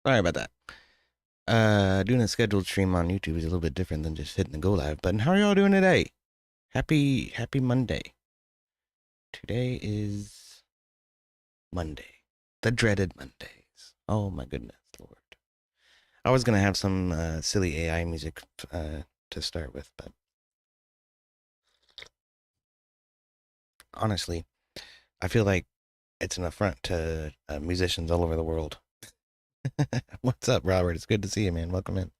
Sorry about that. Doing a scheduled stream on YouTube is a little bit different than just hitting the go live button. How are y'all doing today? Happy Monday. Today is Monday. The dreaded Mondays. Oh my goodness, Lord. I was gonna have some silly AI music to start with, but honestly, I feel like it's an affront to musicians all over the world. What's up, Robert? It's good to see you, man. Welcome in.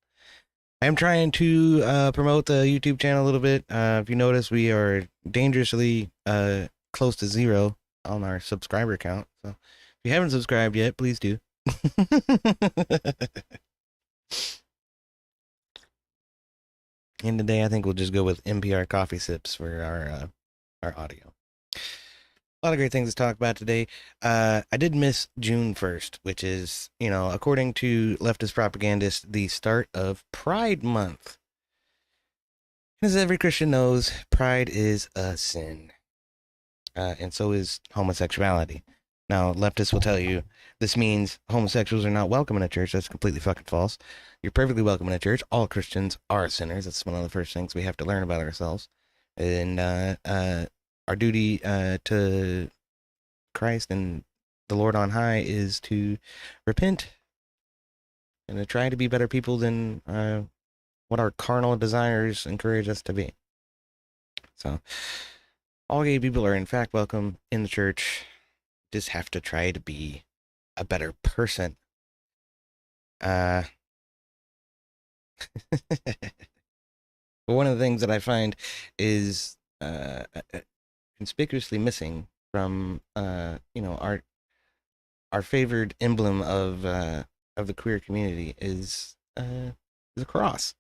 I'm trying to promote the YouTube channel a little bit. If you notice, we are dangerously close to zero on our subscriber count. So if you haven't subscribed yet, please do. And today, I think we'll just go with NPR coffee sips for our audio. A lot of great things to talk about today. I did miss June 1st, which is, according to leftist propagandists, the start of Pride Month. As every Christian knows, pride is a sin, and so is homosexuality. Now, leftists will tell you this means homosexuals are not welcome in a church. That's completely fucking false. You're perfectly welcome in a church. All Christians are sinners. That's one of the first things we have to learn about ourselves. And our duty to Christ and the Lord on high is to repent and to try to be better people than what our carnal desires encourage us to be. So, all gay people are in fact welcome in the church. Just have to try to be a better person. But one of the things that I find is conspicuously missing from our favored emblem of the queer community is the cross.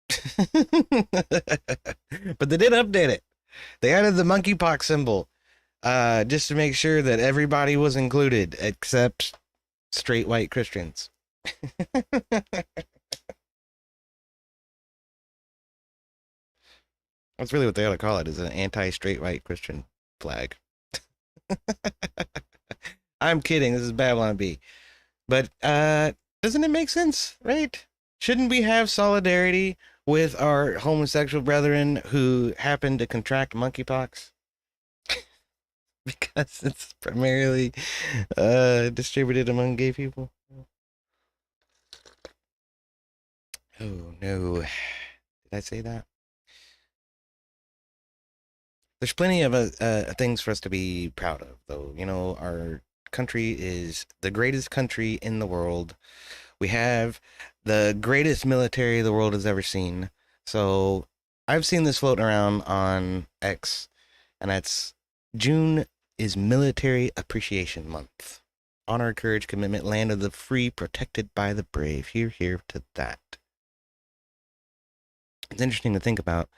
But they did update it. They added the monkeypox symbol just to make sure that everybody was included except straight white Christians. That's really what they ought to call it, is an anti-straight white Christian flag. I'm kidding. This is Babylon B. But doesn't it make sense, right? Shouldn't we have solidarity with our homosexual brethren who happen to contract monkeypox? Because it's primarily distributed among gay people. Oh no. Did I say that? There's plenty of things for us to be proud of, though. Our country is the greatest country in the world. We have the greatest military the world has ever seen. So I've seen this floating around on X, and that's June is Military Appreciation Month. Honor, courage, commitment, land of the free, protected by the brave. Here to that. It's interesting to think about.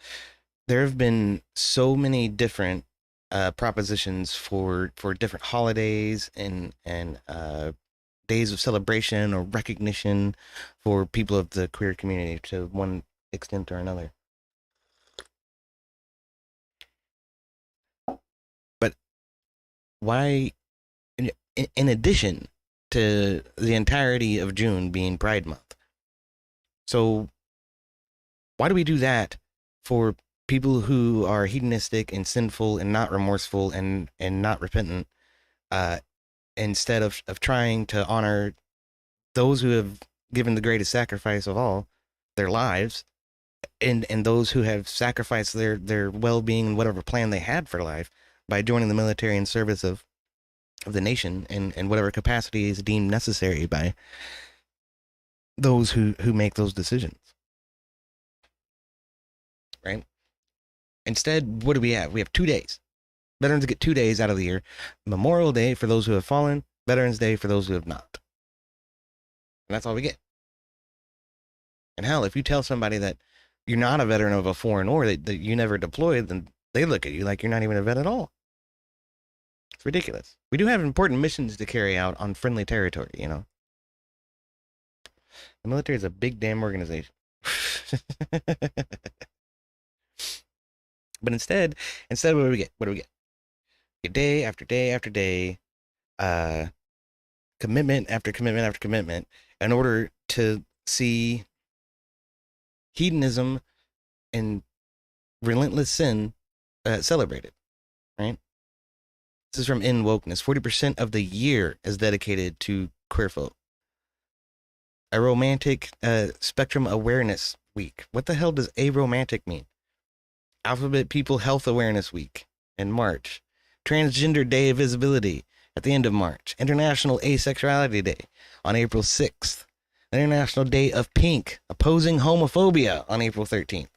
There have been so many different propositions for different holidays and days of celebration or recognition for people of the queer community to one extent or another. But why, in addition to the entirety of June being Pride Month, so why do we do that for people who are hedonistic and sinful and not remorseful and not repentant, uh, instead of trying to honor those who have given the greatest sacrifice of all, their lives, and those who have sacrificed their well-being and whatever plan they had for life by joining the military in service of the nation in whatever capacity is deemed necessary by those who make those decisions, right? Instead, what do we have? We have 2 days. Veterans get 2 days out of the year. Memorial Day for those who have fallen, Veterans Day for those who have not. And that's all we get. And hell, if you tell somebody that you're not a veteran of a foreign war, that you never deployed, then they look at you like you're not even a vet at all. It's ridiculous. We do have important missions to carry out on friendly territory. The military is a big damn organization. But instead, what do we get? What do we get? Day after day after day, uh, commitment after commitment after commitment in order to see hedonism and relentless sin celebrated, right? This is from In Wokeness. 40% of the year is dedicated to queer folk. A romantic spectrum awareness week. What the hell does aromantic mean? Alphabet People Health Awareness Week in March. Transgender Day of Visibility at the end of March. International Asexuality Day on April 6th. International Day of Pink, opposing homophobia on April 13th.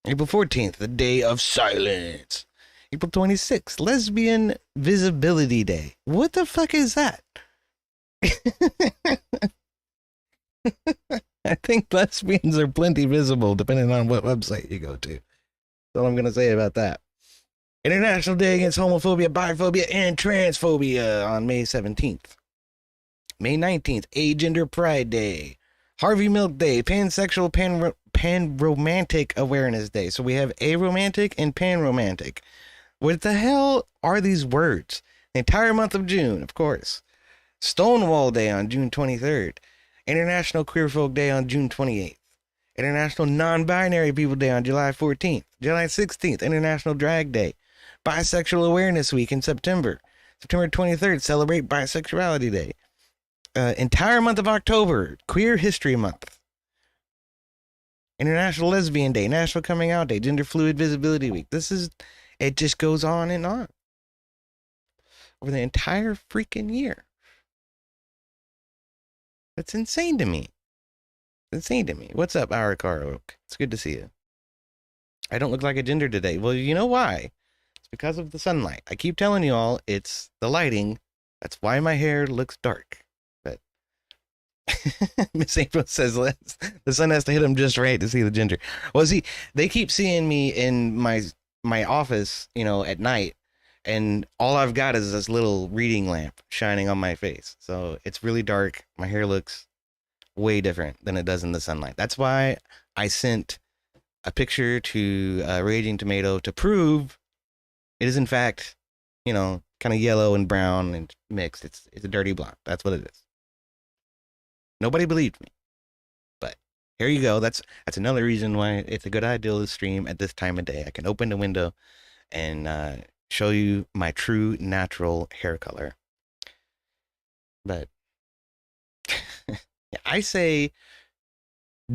April 14th, the Day of Silence. April 26th, Lesbian Visibility Day. What the fuck is that? I think lesbians are plenty visible depending on what website you go to. That's all I'm going to say about that. International Day Against Homophobia, Biphobia, and Transphobia on May 17th. May 19th, Agender Pride Day. Harvey Milk Day, Pansexual Pan-Romantic Awareness Day. So we have aromantic and pan-romantic. What the hell are these words? The entire month of June, of course. Stonewall Day on June 23rd. International Queer Folk Day on June 28th. International Non-Binary People Day on July 14th. July 16th, International Drag Day. Bisexual Awareness Week in September. September 23rd, Celebrate Bisexuality Day. Entire month of October, Queer History Month. International Lesbian Day, National Coming Out Day, Gender Fluid Visibility Week. It just goes on and on. Over the entire freaking year. That's insane to me. Insane to me. What's up, Our Car Oak? It's good to see you. I don't look like a gender today. Well, you know why? It's because of the sunlight. I keep telling you all, it's the lighting. That's why my hair looks dark. But Miss April says the sun has to hit him just right to see the ginger. Well, see, they keep seeing me in my office, at night, and all I've got is this little reading lamp shining on my face. So it's really dark. My hair looks way different than it does in the sunlight. That's why I sent a picture to Raging Tomato to prove it is in fact, kind of yellow and brown and mixed. It's a dirty blonde. That's what it is. Nobody believed me, but here you go. That's another reason why it's a good idea to stream at this time of day. I can open the window and show you my true natural hair color. But I say,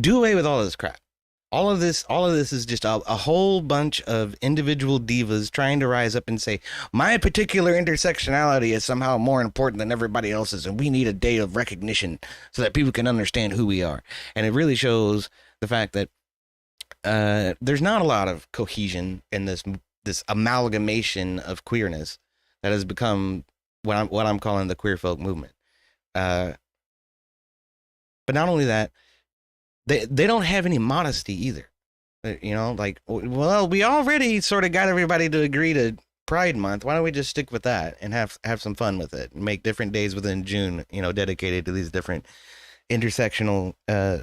do away with all of this crap. All of this is just a whole bunch of individual divas trying to rise up and say, my particular intersectionality is somehow more important than everybody else's, and we need a day of recognition so that people can understand who we are. And it really shows the fact that there's not a lot of cohesion in this amalgamation of queerness that has become what I'm calling the queer folk movement. But not only that, they don't have any modesty either. Well, we already sort of got everybody to agree to Pride Month. Why don't we just stick with that and have some fun with it and make different days within June, dedicated to these different intersectional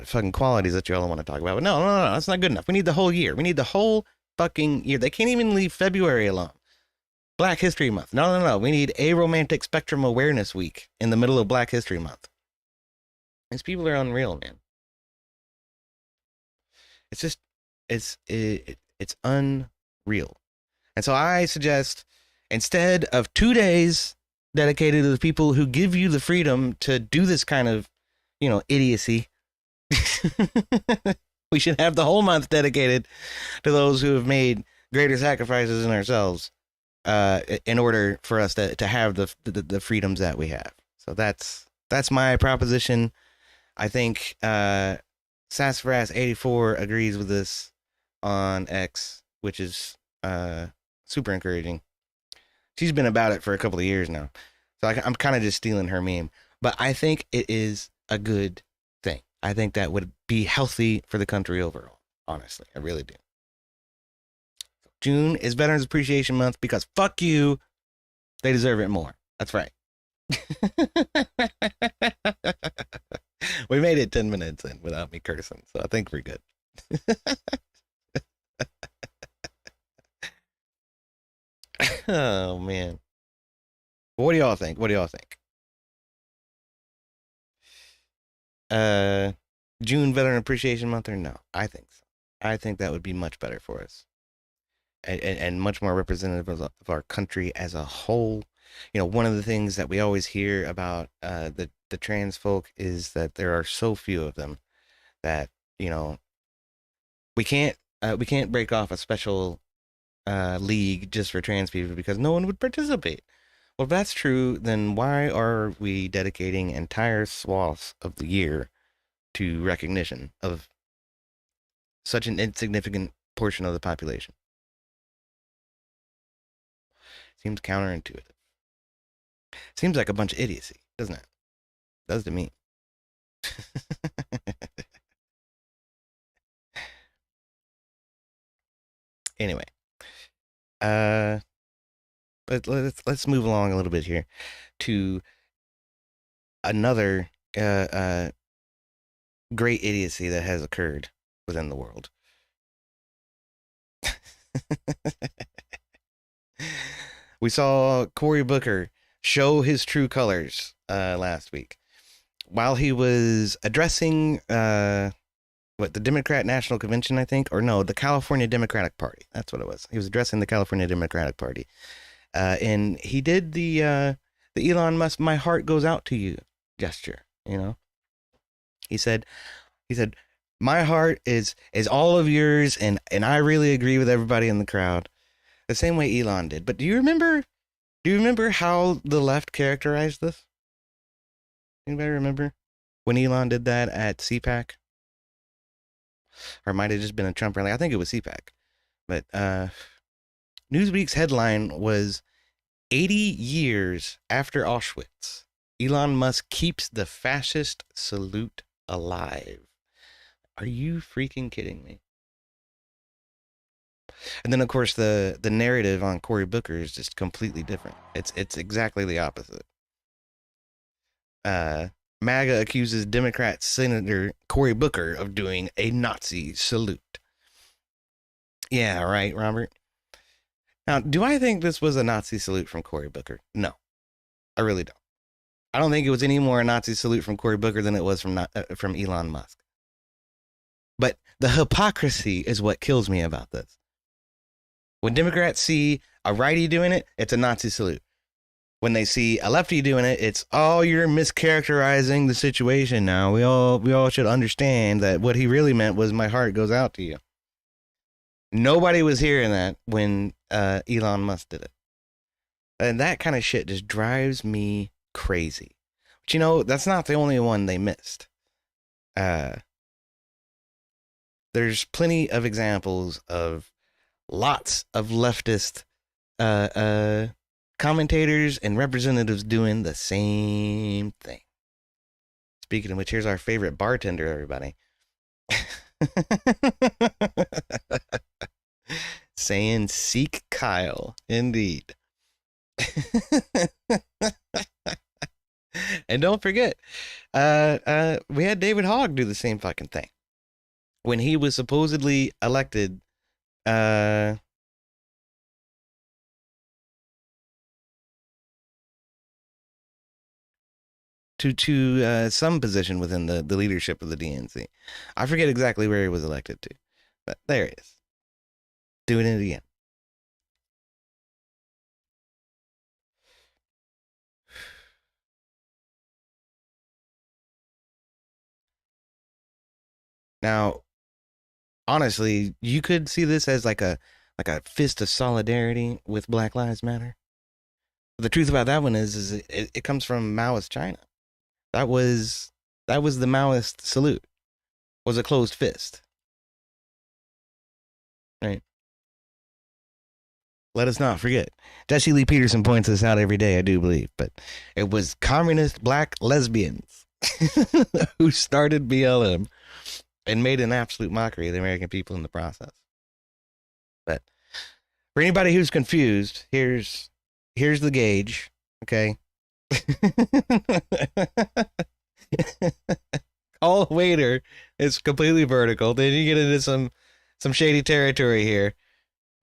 fucking qualities that you all want to talk about. But no, that's not good enough. We need the whole year. We need the whole fucking year. They can't even leave February alone. Black History Month. No. We need Aromantic Spectrum Awareness Week in the middle of Black History Month. These people are unreal, man. It's just, it's unreal. And so I suggest, instead of 2 days dedicated to the people who give you the freedom to do this kind of, idiocy, we should have the whole month dedicated to those who have made greater sacrifices in ourselves, in order for us to have the freedoms that we have. So that's my proposition. I think, Sassafras84 agrees with this on X, which is super encouraging. She's been about it for a couple of years now, so I'm kind of just stealing her meme. But I think it is a good thing. I think that would be healthy for the country overall. Honestly, I really do. June is Veterans Appreciation Month because fuck you, they deserve it more. That's right. We made it 10 minutes in without me cursing, so I think we're good. Oh, man. What do y'all think? uh, June Veteran Appreciation Month or no? I think so. I think that would be much better for us and much more representative of our country as a whole. You know, one of the things that we always hear about the trans folk is that there are so few of them that you know we can't break off a special league just for trans people because no one would participate. Well, if that's true, then why are we dedicating entire swaths of the year to recognition of such an insignificant portion of the population? Seems counterintuitive. Seems like a bunch of idiocy, doesn't it? Does to me. Anyway, uh, let's move along a little bit here to another great idiocy that has occurred within the world. We saw Cory Booker show his true colors last week while he was addressing the Democrat National Convention, I think, or no, the California Democratic Party. That's what it was. He was addressing the California Democratic Party, and he did the Elon Musk "My heart goes out to you" gesture. You know, he said my heart is all of yours, and I really agree with everybody in the crowd, the same way Elon did. But do you remember? Do you remember how the left characterized this? Anybody remember when Elon did that at CPAC? Or it might have just been a Trump rally. I think it was CPAC. But Newsweek's headline was 80 years after Auschwitz, Elon Musk keeps the fascist salute alive. Are you freaking kidding me? And then, of course, the narrative on Cory Booker is just completely different. It's exactly the opposite. MAGA accuses Democrat Senator Cory Booker of doing a Nazi salute. Yeah, right, Robert. Now, do I think this was a Nazi salute from Cory Booker? No, I really don't. I don't think it was any more a Nazi salute from Cory Booker than it was from Elon Musk. But the hypocrisy is what kills me about this. When Democrats see a righty doing it, it's a Nazi salute. When they see a lefty doing it, it's, oh, you're mischaracterizing the situation now. We all should understand that what he really meant was my heart goes out to you. Nobody was hearing that when Elon Musk did it. And that kind of shit just drives me crazy. But you know, that's not the only one they missed. There's plenty of examples of lots of leftist commentators and representatives doing the same thing. Speaking of which, here's our favorite bartender, everybody. Saying seek Kyle, indeed. And don't forget, we had David Hogg do the same fucking thing when he was supposedly elected to some position within the leadership of the DNC. I forget exactly where he was elected to, but there it is. Doing it again. Now, honestly, you could see this as like a fist of solidarity with Black Lives Matter. But the truth about that one is it comes from Maoist China. That was the Maoist salute. Was a closed fist. Right. Let us not forget. Jesse Lee Peterson points this out every day, I do believe, but it was communist black lesbians who started BLM and made an absolute mockery of the American people in the process. But for anybody who's confused, here's the gauge, okay? All waiter is completely vertical. Then you get into some shady territory here.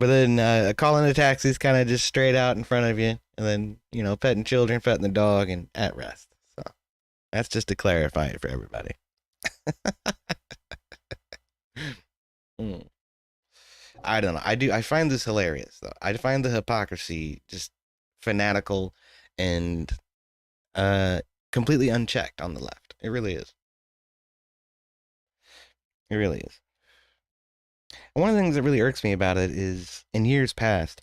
But then calling a taxi is kind of just straight out in front of you. And then, petting children, petting the dog, and at rest. So that's just to clarify it for everybody. Mm. I don't know. I find this hilarious though. I find the hypocrisy just fanatical and uh completely unchecked on the left. It really is. It really is. And one of the things that really irks me about it is in years past,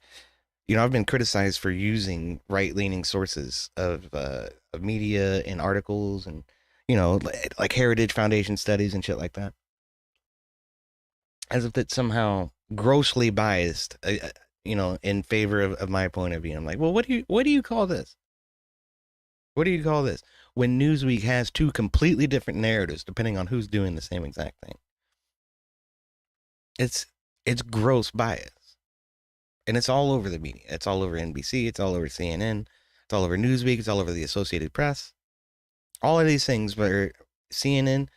I've been criticized for using right-leaning sources of media and articles and like Heritage Foundation studies and shit like that, as if it's somehow grossly biased, in favor of my point of view. I'm like, well, what do you call this? What do you call this? When Newsweek has two completely different narratives depending on who's doing the same exact thing. It's it's gross bias. And it's all over the media. It's all over NBC, it's all over CNN, it's all over Newsweek, it's all over the Associated Press. All of these things where CNN,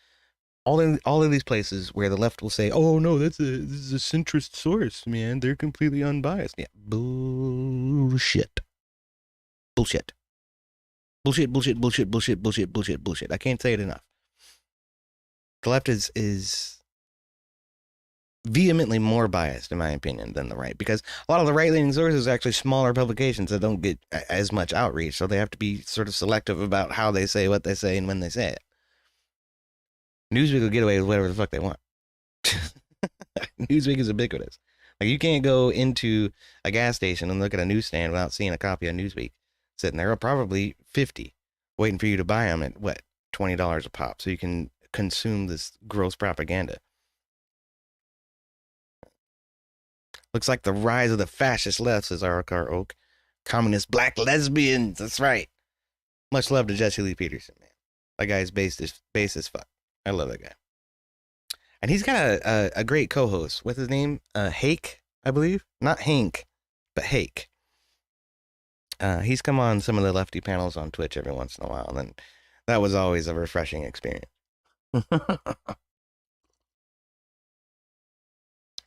all of these places where the left will say, "Oh no, this is a centrist source, man. They're completely unbiased." Yeah, bullshit, bullshit, bullshit, bullshit, bullshit, bullshit, bullshit, bullshit, bullshit. I can't say it enough. The left is vehemently more biased, in my opinion, than the right, because a lot of the right-leaning sources are actually smaller publications that don't get as much outreach, so they have to be sort of selective about how they say what they say and when they say it. Newsweek will get away with whatever the fuck they want. Newsweek is ubiquitous. Like, you can't go into a gas station and look at a newsstand without seeing a copy of Newsweek sitting there, or probably 50, waiting for you to buy them at, what, $20 a pop, so you can consume this gross propaganda. Looks like the rise of the fascist left, says R.R. Oak. Communist black lesbians, that's right. Much love to Jesse Lee Peterson, man. That guy's based as fuck. I love that guy. And he's got a great co-host. What's his name? Hake, I believe. Not Hank, but Hake. He's come on some of the lefty panels on Twitch every once in a while, and that was always a refreshing experience.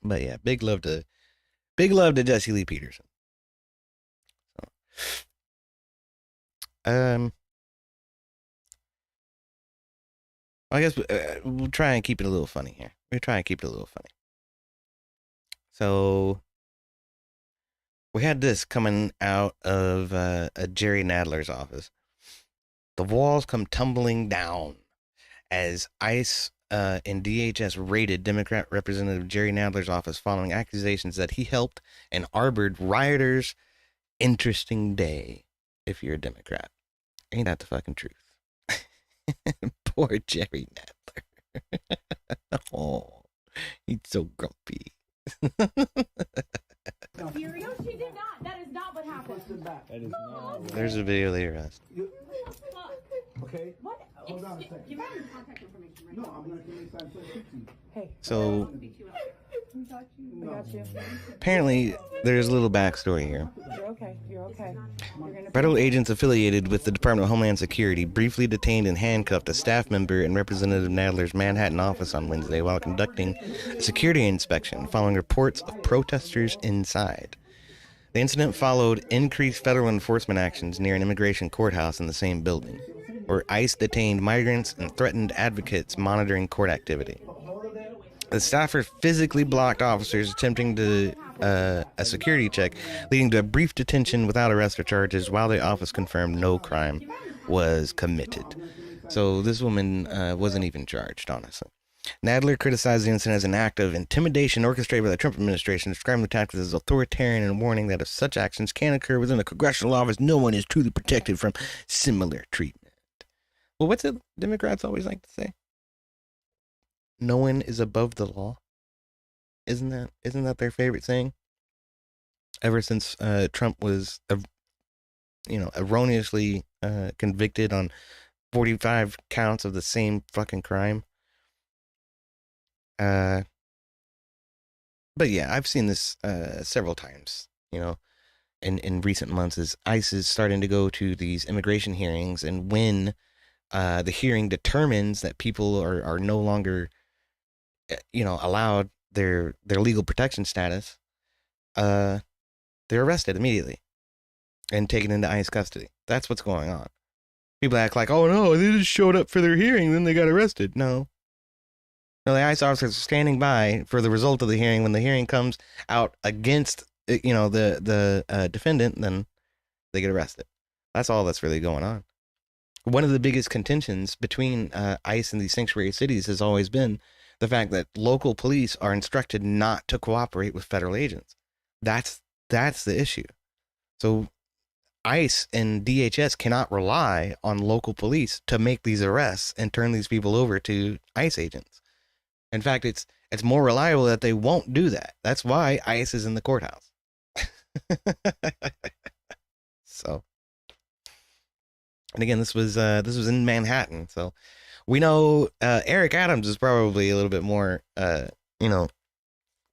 But yeah, big love to Jesse Lee Peterson. So, I guess we'll try and keep it a little funny here. So we had this coming out of Jerry Nadler's office. The walls come tumbling down as ICE and DHS raided Democrat Representative Jerry Nadler's office following accusations that he helped and harbored rioters. Interesting day if you're a Democrat. Ain't that the fucking truth? Poor Jerry Nadler. Oh, he's so grumpy. No, she did not. That is not what happened. That is not. There's a video of the arrest. Okay. What? Hold on a second. Give me your contact information right now. No, I'm going to give you time to speak to you. Hey. So, We got you. apparently, there's a little backstory here. You're okay. You're okay. Federal agents affiliated with the Department of Homeland Security briefly detained and handcuffed a staff member in Representative Nadler's Manhattan office on Wednesday while conducting a security inspection following reports of protesters inside. The incident followed increased federal enforcement actions near an immigration courthouse in the same building, where ICE detained migrants and threatened advocates monitoring court activity. The staffer physically blocked officers attempting to a security check, leading to a brief detention without arrest or charges, while the office confirmed no crime was committed. So this woman wasn't even charged, honestly. Nadler criticized the incident as an act of intimidation orchestrated by the Trump administration, describing the tactics as authoritarian and warning that if such actions can occur within a congressional office, no one is truly protected from similar treatment. Well, what's it Democrats always like to say? No one is above the law. Isn't that their favorite saying? Ever since Trump was, erroneously convicted on 45 counts of the same fucking crime. But yeah, I've seen this several times, in recent months, as ICE is starting to go to these immigration hearings, and when the hearing determines that people are no longer, allowed their legal protection status, they're arrested immediately and taken into ICE custody. That's what's going on. People act like, oh no, they just showed up for their hearing, then they got arrested. No, No, the ICE officers are standing by for the result of the hearing. When the hearing comes out against, the defendant, then they get arrested. That's all that's really going on. One of the biggest contentions between ICE and these sanctuary cities has always been the fact that local police are instructed not to cooperate with federal agents. That's the issue. So ICE and DHS cannot rely on local police to make these arrests and turn these people over to ICE agents. In fact, it's more reliable that they won't do that. That's why ICE is in the courthouse. So, and again, this was in Manhattan, so we know Eric Adams is probably a little bit more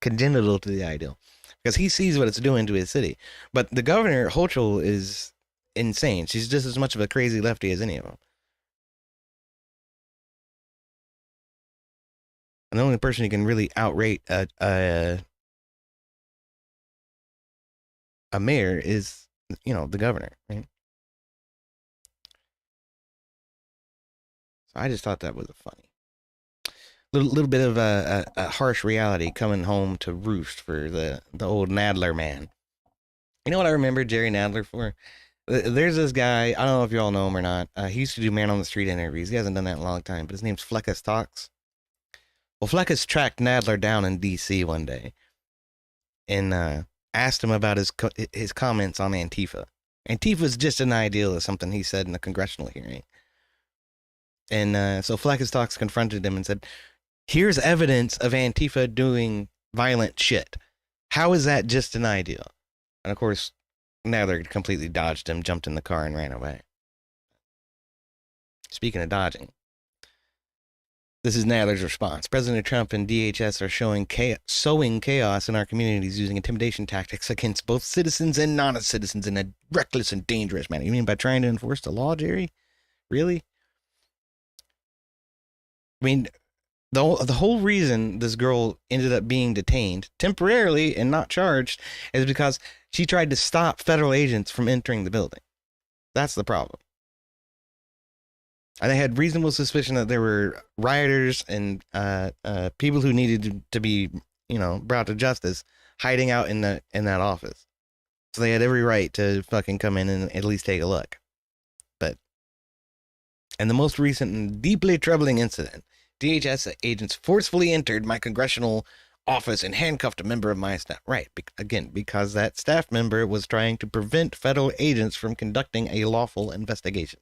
congenital to the ideal because he sees what it's doing to his city. But the governor Hochul is insane. She's just as much of a crazy lefty as any of them. And the only person who can really outrate a mayor is, the governor, right? So I just thought that was a funny little bit of a harsh reality coming home to roost for the old Nadler man. You know what I remember Jerry Nadler for? There's this guy. I don't know if you all know him or not. He used to do man on the street interviews. He hasn't done that in a long time, but his name's Fleckus Talks. Well, Fleckus tracked Nadler down in D.C. one day and asked him about his comments on Antifa. Antifa's just an ideal of something he said in a congressional hearing. And so Fleckus Talks confronted him and said, here's evidence of Antifa doing violent shit. How is that just an ideal? And of course, Nadler completely dodged him, jumped in the car, and ran away. Speaking of dodging, this is Nadler's response. President Trump and DHS are sowing chaos in our communities using intimidation tactics against both citizens and non-citizens in a reckless and dangerous manner. You mean by trying to enforce the law, Jerry? Really? I mean, the whole reason this girl ended up being detained temporarily and not charged is because she tried to stop federal agents from entering the building. That's the problem. And they had reasonable suspicion that there were rioters and people who needed to be, brought to justice hiding out in that office. So they had every right to fucking come in and at least take a look. And the most recent and deeply troubling incident, DHS agents forcefully entered my congressional office and handcuffed a member of my staff. Right, again, because that staff member was trying to prevent federal agents from conducting a lawful investigation.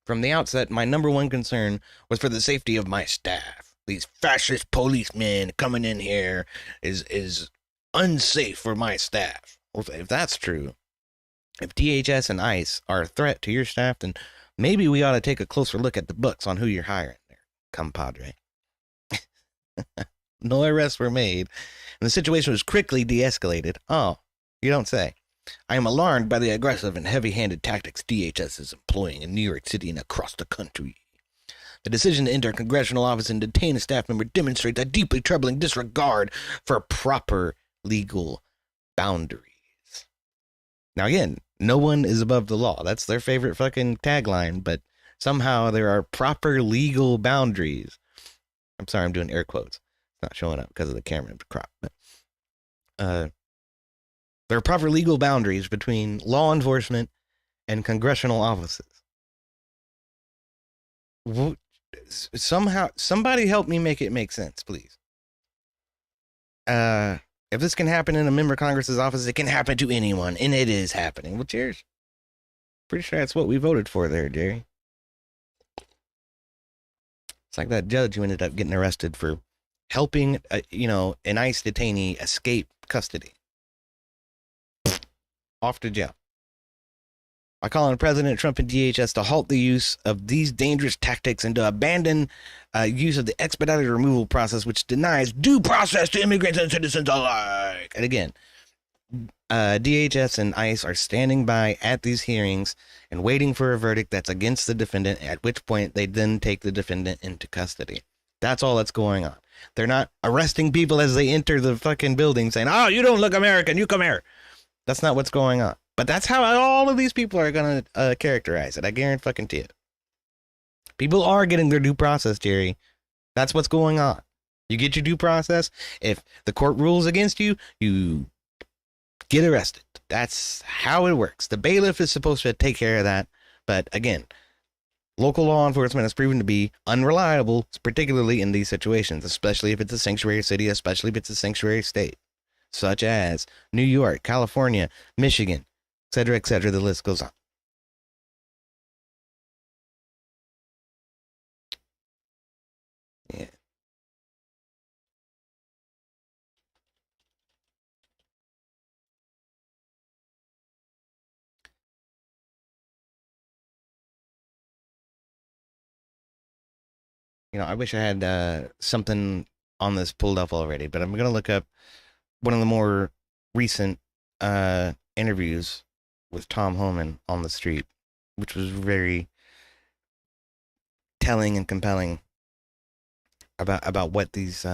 From the outset, my number one concern was for the safety of my staff. These fascist policemen coming in here is unsafe for my staff. Well, if that's true, if DHS and ICE are a threat to your staff, then maybe we ought to take a closer look at the books on who you're hiring there, compadre. No arrests were made, and the situation was quickly de-escalated. Oh, you don't say. I am alarmed by the aggressive and heavy-handed tactics DHS is employing in New York City and across the country. The decision to enter a congressional office and detain a staff member demonstrates a deeply troubling disregard for proper legal boundaries. Now again, no one is above the law. That's their favorite fucking tagline, but somehow there are proper legal boundaries. I'm sorry, I'm doing air quotes. It's not showing up because of the camera crop. But, there are proper legal boundaries between law enforcement and congressional offices. Somehow, somebody help me make it make sense, please. If this can happen in a member of Congress's office, it can happen to anyone, and it is happening. Well, cheers. Pretty sure that's what we voted for there, Jerry. It's like that judge who ended up getting arrested for helping, an ICE detainee escape custody. Off to jail. I call on President Trump and DHS to halt the use of these dangerous tactics and to abandon use of the expedited removal process, which denies due process to immigrants and citizens alike. And again, DHS and ICE are standing by at these hearings and waiting for a verdict that's against the defendant, at which point they then take the defendant into custody. That's all that's going on. They're not arresting people as they enter the fucking building saying, oh, you don't look American, you come here. That's not what's going on. But that's how all of these people are going to characterize it. I guarantee fucking to you. People are getting their due process, Jerry. That's what's going on. You get your due process. If the court rules against you, you get arrested. That's how it works. The bailiff is supposed to take care of that. But again, local law enforcement has proven to be unreliable, particularly in these situations, especially if it's a sanctuary city, especially if it's a sanctuary state, such as New York, California, Michigan, etc., etc. The list goes on. Yeah. I wish I had something on this pulled up already, but I'm gonna look up one of the more recent interviews with Tom Homan on the street, which was very telling and compelling about what these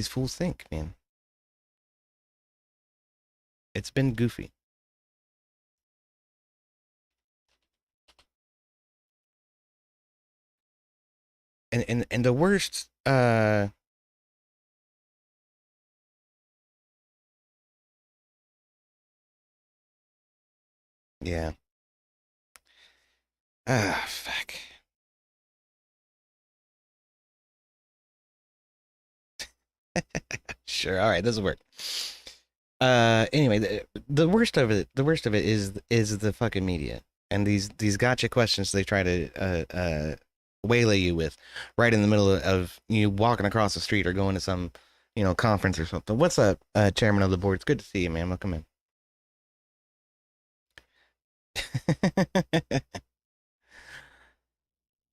fools think, man. It's been goofy. And the worst yeah. Fuck. Sure. All right, this will work. Anyway, the worst of it is the fucking media and these gotcha questions they try to waylay you with right in the middle of you walking across the street or going to some conference or something. What's up, chairman of the board? It's good to see you, man. Welcome in.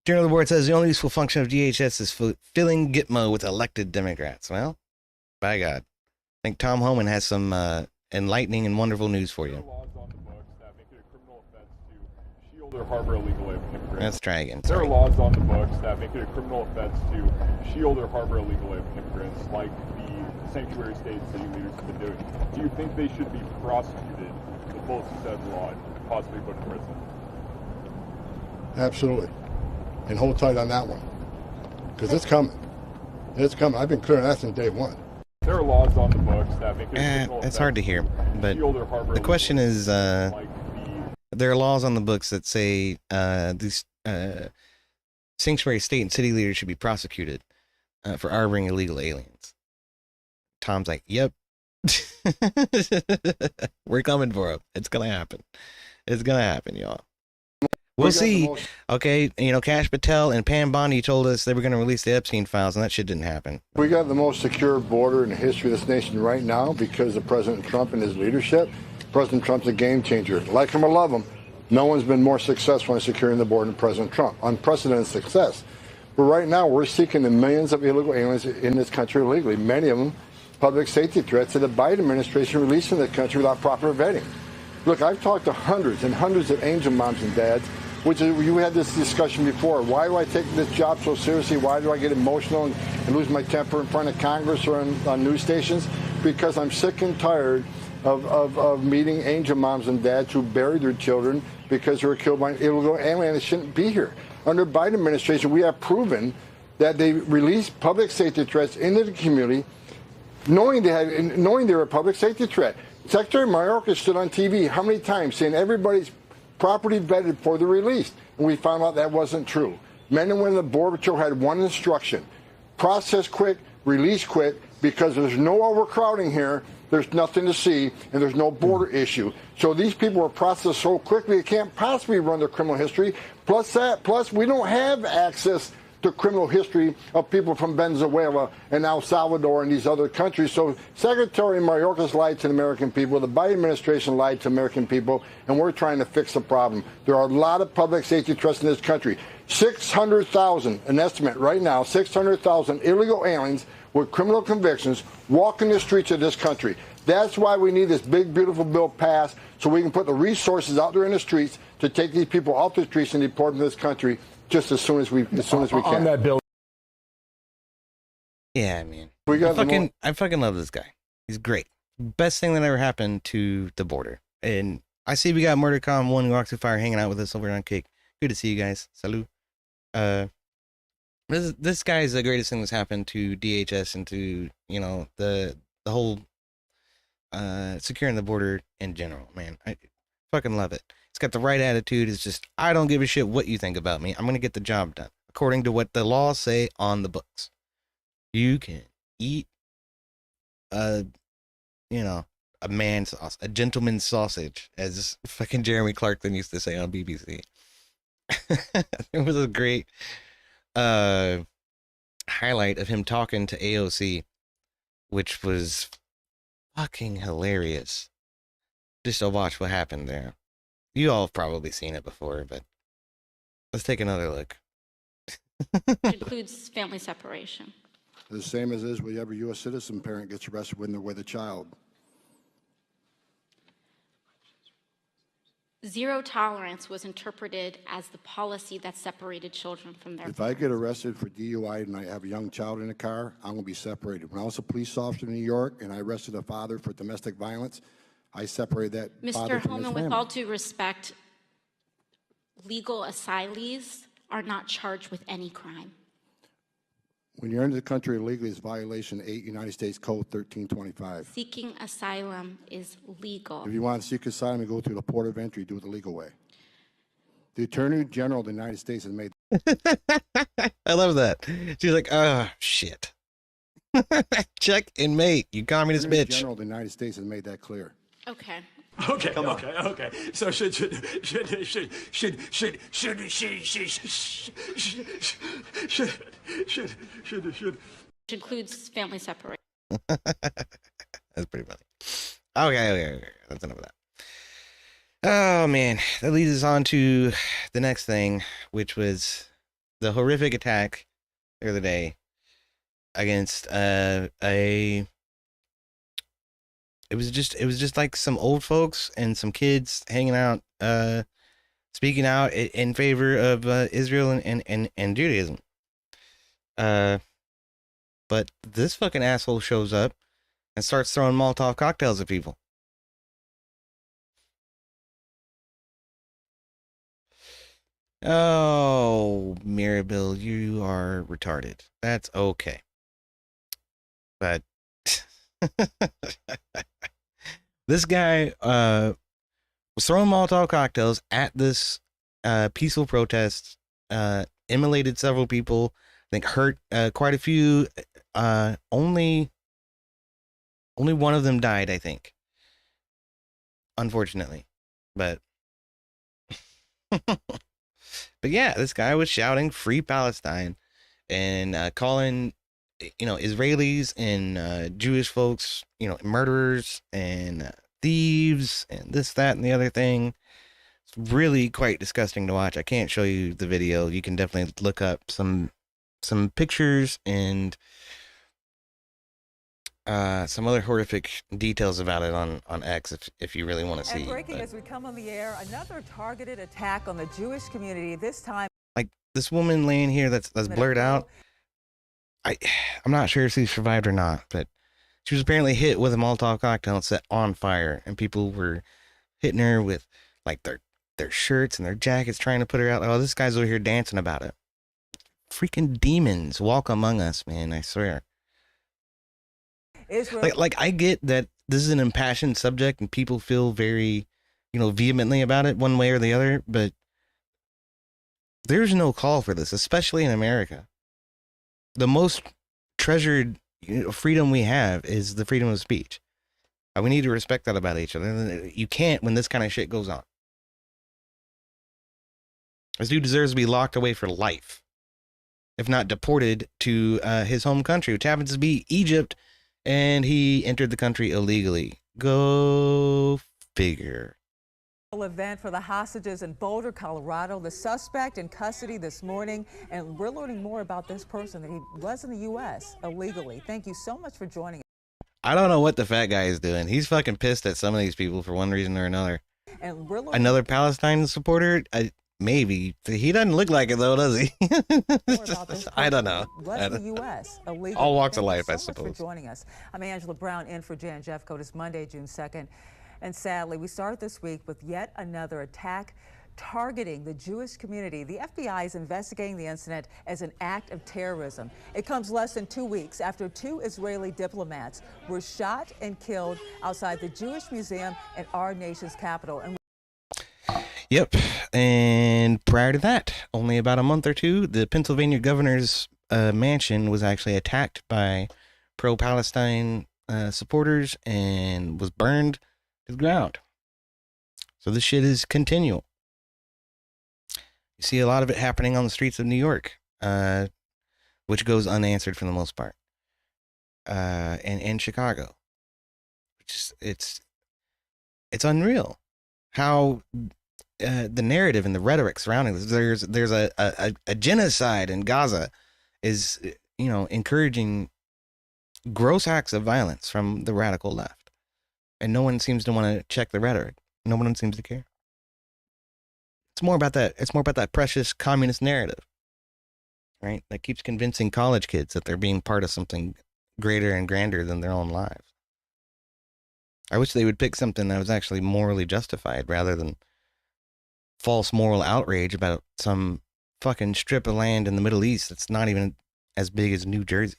Chairman of the board says the only useful function of DHS is filling Gitmo with elected Democrats. Well, by God, I think Tom Homan has some enlightening and wonderful news for you. Or harbor illegal immigrants. Let's try again. There are laws on the books that make it a criminal offense to shield or harbor illegal immigrants, like the sanctuary state city leaders have been doing. Do you think they should be prosecuted, the full extent of the law, and possibly put in prison? Absolutely. And hold tight on that one. Because it's coming. It's coming. I've been clear on that since day one. There are laws on the books that make it a criminal offense. It's hard to hear, but the question is, there are laws on the books that say these sanctuary state and city leaders should be prosecuted for harboring illegal aliens. Tom's like, yep. We're coming for them. It's going to happen. It's going to happen, y'all. We'll see. Okay, Kash Patel and Pam Bondi told us they were going to release the Epstein files, and that shit didn't happen. We got the most secure border in the history of this nation right now because of President Trump and his leadership. President Trump's a game changer. Like him or love him, no one's been more successful in securing the border than President Trump. Unprecedented success. But right now, we're seeking the millions of illegal aliens in this country illegally, many of them public safety threats that the Biden administration released in the country without proper vetting. Look, I've talked to hundreds and hundreds of angel moms and dads, which is, you had this discussion before. Why do I take this job so seriously? Why do I get emotional and lose my temper in front of Congress or on news stations? Because I'm sick and tired of meeting angel moms and dads who buried their children because they were killed by an illegal alien that shouldn't be here. Under Biden administration, we have proven that they released public safety threats into the community, knowing they were a public safety threat. Secretary Mayorkas stood on TV how many times saying everybody's property vetted before they're released, and we found out that wasn't true. Men and women of the Border Patrol had one instruction: process quick, release quick, because there's no overcrowding here. There's nothing to see, and there's no border issue. So these people were processed so quickly, they can't possibly run their criminal history. Plus we don't have access to criminal history of people from Venezuela and El Salvador and these other countries. So Secretary Mayorkas lied to the American people, the Biden administration lied to American people, and we're trying to fix the problem. There are a lot of public safety threats in this country. 600,000, an estimate right now, 600,000 illegal aliens with criminal convictions walking the streets of this country. That's why we need this big, beautiful bill passed, so we can put the resources out there in the streets to take these people off the streets and deport them to this country just as soon as we can. On that bill. Yeah, I mean, I fucking love this guy. He's great. Best thing that ever happened to the border. And I see we got MurderCon 1 Rock to Fire hanging out with us over on Kick. Good to see you guys. Salud. This guy is the greatest thing that's happened to DHS and to, the whole securing the border in general, man. I fucking love it. He's got the right attitude. It's just, I don't give a shit what you think about me. I'm gonna get the job done according to what the laws say on the books. You can eat a a gentleman's sausage, as fucking Jeremy Clarkson used to say on BBC. It was a great highlight of him talking to AOC, which was fucking hilarious. Just to watch what happened there. You all have probably seen it before, but let's take another look. It includes family separation. The same as is with every U.S. citizen parent gets arrested when they're with a child. Zero tolerance was interpreted as the policy that separated children from their If I get arrested for DUI and I have a young child in the car, I'm going to be separated. When I was a police officer in New York and I arrested a father for domestic violence, I separated that father Mr. from his Holman, family. with all due respect, legal asylees are not charged with any crime. When you're into the country illegally, it's violation 8 United States Code 1325. Seeking asylum is legal. If you want to seek asylum, you go through the port of entry, do it the legal way. The Attorney General of the United States has made... I love that. She's like, oh, shit. Check and mate, you communist Attorney bitch. General of the United States has made that clear. Okay. Okay. So should Which includes family separation. That's pretty funny. Okay. That's enough of that. Oh, man. That leads us on to the next thing, which was the horrific attack the other day against it was just like some old folks and some kids hanging out, speaking out in favor of Israel and Judaism. But this fucking asshole shows up and starts throwing Molotov cocktails at people. Oh, Mirabelle, you are retarded. That's okay. But this guy was throwing Molotov cocktails at this peaceful protest, immolated several people, I think hurt quite a few. Only one of them died, I think. Unfortunately. But but yeah, this guy was shouting "Free Palestine" and calling, Israelis and Jewish folks, murderers and thieves and this, that, and the other thing. It's really quite disgusting to watch. I can't show you the video. You can definitely look up some pictures and some other horrific details about it on X if you really want to see. And breaking as we come on the air, another targeted attack on the Jewish community, this time. Like this woman laying here that's blurred out. I'm not sure if she survived or not, but she was apparently hit with a Molotov cocktail and set on fire, and people were hitting her with like their shirts and their jackets trying to put her out. Oh, this guy's over here dancing about it. Freaking demons walk among us, man, I swear. Israel. Like I get that this is an impassioned subject and people feel very, vehemently about it one way or the other, but there's no call for this, especially in America. The most treasured freedom we have is the freedom of speech. We need to respect that about each other. You can't when this kind of shit goes on. This dude deserves to be locked away for life, if not deported to his home country, which happens to be Egypt, and he entered the country illegally. Go figure. Event for the hostages in Boulder, Colorado. The suspect in custody this morning, and we're learning more about this person, that he was in the U.S. illegally. Thank you so much for joining us. I don't know what the fat guy is doing. He's fucking pissed at some of these people for one reason or another. And we're learning another Palestine supporter. Maybe he doesn't look like it though, does he? I don't know. Was the U.S. illegally. All walks of Thank life, you I so much suppose. for joining us. I'm Angela Brown in for Jan Jeffcoat. It's Monday, June 2nd. And sadly, we start this week with yet another attack targeting the Jewish community. The FBI is investigating the incident as an act of terrorism. It comes less than 2 weeks after 2 Israeli diplomats were shot and killed outside the Jewish Museum in our nation's capital. Yep. And prior to that, only about a month or two, the Pennsylvania governor's mansion was actually attacked by pro-Palestine supporters and was burned to the ground. So this shit is continual. You see a lot of it happening on the streets of New York, which goes unanswered for the most part, and Chicago. It's unreal how the narrative and the rhetoric surrounding this. There's a genocide in Gaza is, you know, encouraging gross acts of violence from the radical left, and no one seems to want to check the rhetoric. No one seems to care. It's more about that. It's more about that precious communist narrative, right? That keeps convincing college kids that they're being part of something greater and grander than their own lives. I wish they would pick something that was actually morally justified rather than false moral outrage about some fucking strip of land in the Middle East that's not even as big as New Jersey.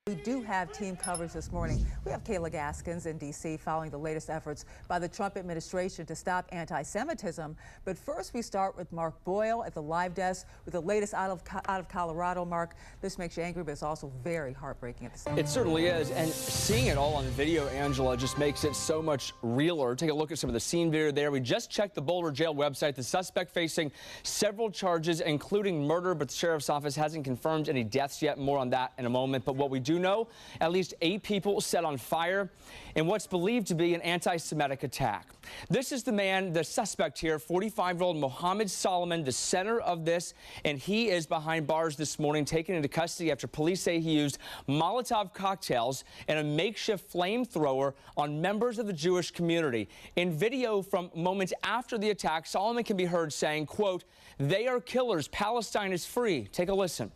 We do have team coverage this morning. We have Kayla Gaskins in D.C. following the latest efforts by the Trump administration to stop anti-Semitism. But first, we start with Mark Boyle at the live desk with the latest out of Colorado. Mark, this makes you angry, but it's also very heartbreaking at the same time. It certainly is, and seeing it all on video, Angela, just makes it so much realer. Take a look at some of the scene video there. We just checked the Boulder jail website. The suspect facing several charges, including murder, but the sheriff's office hasn't confirmed any deaths yet. More on that in a moment. But what we do know, at least 8 people set on fire in what's believed to be an anti-Semitic attack. This is the man, the suspect here, 45-year-old Mohammed Solomon, the center of this, and he is behind bars this morning, taken into custody after police say he used Molotov cocktails and a makeshift flamethrower on members of the Jewish community. In video from moments after the attack, Solomon can be heard saying, quote, "They are killers. Palestine is free." Take a listen.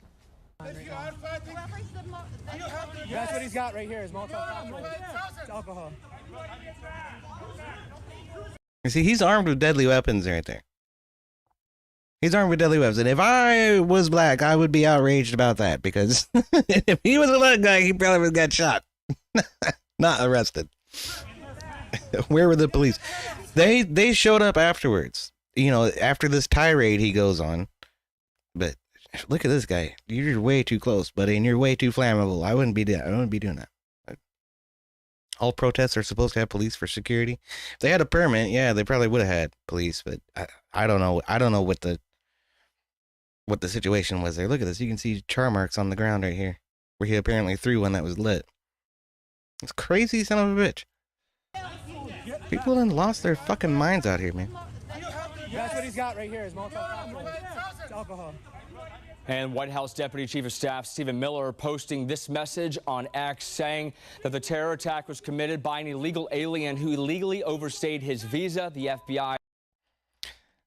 That's what he's got right here, is alcohol. You see, he's armed with deadly weapons right there. He's armed with deadly weapons. And if I was black, I would be outraged about that, because if he was a black guy, he probably would have got shot. Not arrested. Where were the police? They showed up afterwards. You know, after this tirade he goes on. But look at this guy. You're way too close, buddy, and you're way too flammable. I wouldn't be doing that. All protests are supposed to have police for security. If they had a permit, yeah, they probably would have had police, but I don't know. I don't know what the situation was there. Look at this. You can see char marks on the ground right here, where he apparently threw one that was lit. It's crazy, son of a bitch. People done lost their fucking minds out here, man. That's what he's got right here, is alcohol. And White House Deputy Chief of Staff Stephen Miller posting this message on X, saying that the terror attack was committed by an illegal alien who illegally overstayed his visa. The FBI.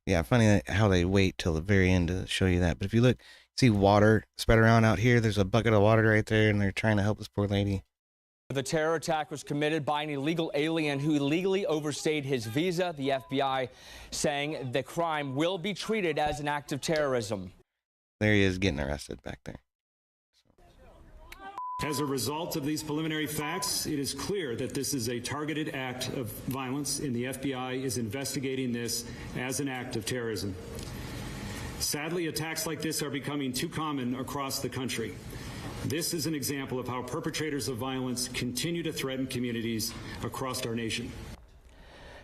Yeah, funny how they wait till the very end to show you that. But if you look, see water spread around out here. There's a bucket of water right there, and they're trying to help this poor lady. The terror attack was committed by an illegal alien who illegally overstayed his visa. The FBI saying the crime will be treated as an act of terrorism. There he is getting arrested back there. As a result of these preliminary facts, it is clear that this is a targeted act of violence, and the FBI is investigating this as an act of terrorism. Sadly, attacks like this are becoming too common across the country. This is an example of how perpetrators of violence continue to threaten communities across our nation.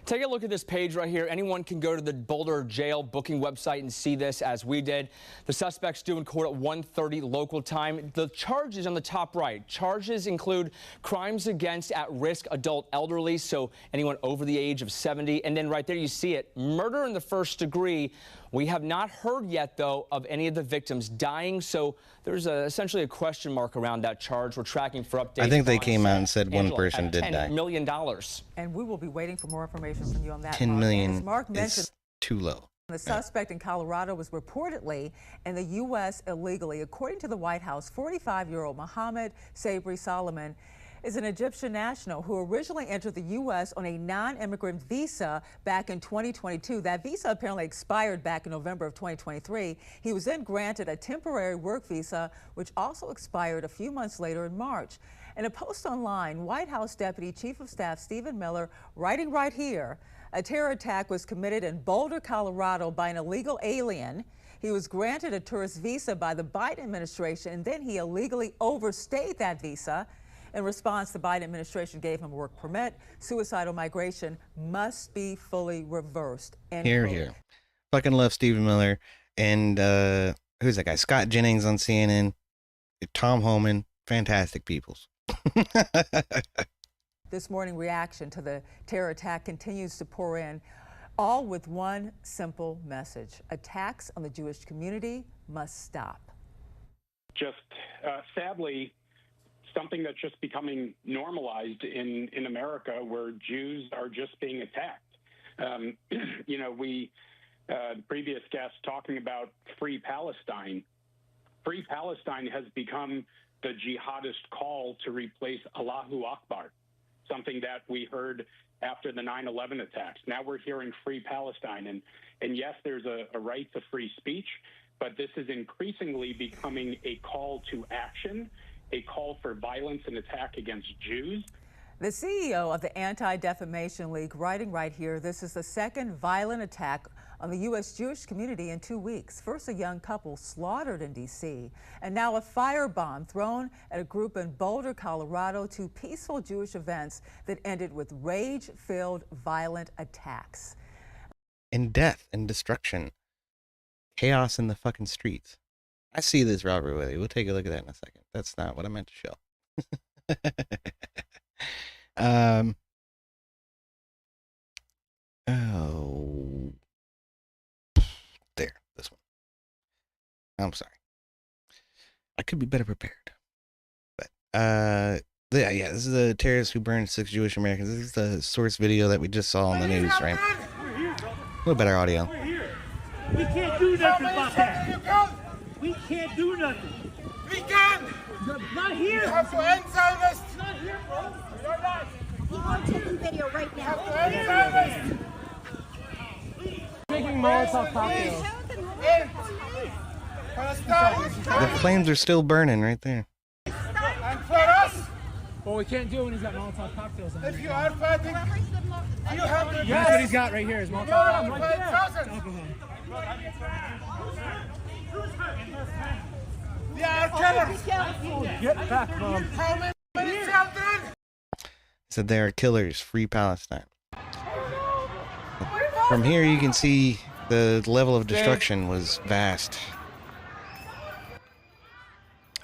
Take a look at this page right here. Anyone can go to the Boulder jail booking website and see this, as we did. The suspect's due in court at 1:30 local time. The charges on the top right. Charges include crimes against at-risk adult elderly, so anyone over the age of 70. And then right there you see it, murder in the first degree. We have not heard yet, though, of any of the victims dying, so there's essentially a question mark around that charge. We're tracking for updates. I think they came out and said Angela, one person did die. $10 million. And we will be waiting for more information from you on that. $10 million As Mark mentioned, is too low. the suspect in Colorado was reportedly in the U.S. illegally. According to the White House, 45-year-old Mohammed Sabri Solomon is an Egyptian national who originally entered the U.S. on a non-immigrant visa back in 2022. That visa apparently expired back in November of 2023. He was then granted a temporary work visa, which also expired a few months later in March. In a post online, White House Deputy Chief of Staff Stephen Miller, writing right here, a terror attack was committed in Boulder, Colorado by an illegal alien. He was granted a tourist visa by the Biden administration, and then he illegally overstayed that visa. In response, the Biden administration gave him a work permit. Suicidal migration must be fully reversed. Here, here. Fucking love Stephen Miller. And who's that guy? Scott Jennings on CNN. Tom Homan. Fantastic peoples. This morning, reaction to the terror attack continues to pour in, all with one simple message. Attacks on the Jewish community must stop. Just sadly, something that's just becoming normalized in America, where Jews are just being attacked. You know, the previous guest talking about Free Palestine. Free Palestine has become the jihadist call to replace Allahu Akbar, something that we heard after the 9/11 attacks. Now we're hearing Free Palestine. And yes, there's a right to free speech, but this is increasingly becoming a call to action, a call for violence and attack against Jews. The CEO of the Anti-Defamation League writing right here, this is the second violent attack on the U.S. Jewish community in 2 weeks. First, a young couple slaughtered in D.C., and now a firebomb thrown at a group in Boulder, Colorado, two peaceful Jewish events that ended with rage-filled violent attacks. And death and destruction. Chaos in the fucking streets. I see this, Robert Willie. We'll take a look at that in a second. That's not what I meant to show. Oh, there, this one. I'm sorry. I could be better prepared. But yeah, this is the terrorist who burned 6 Jewish Americans. This is the source video that we just saw on the news, right? A little better audio. We can't do nothing about that. We can't do nothing. We can! Not here. We have to end Zionist! Not here, bro. You're not! I'm taking video right now. We have to end Zionist! Taking Molotov cocktails. In! Palestine! The flames are still burning right there. And for us, Well, we can't do it when he's got Molotov cocktails on. if you are fighting, you have to That's what he's got right here. Is Molotov cocktails. right there. Alcohol. They are killers! Get back, Mom. How many children? Said they are killers. Free Palestine. From here you can see the level of destruction was vast.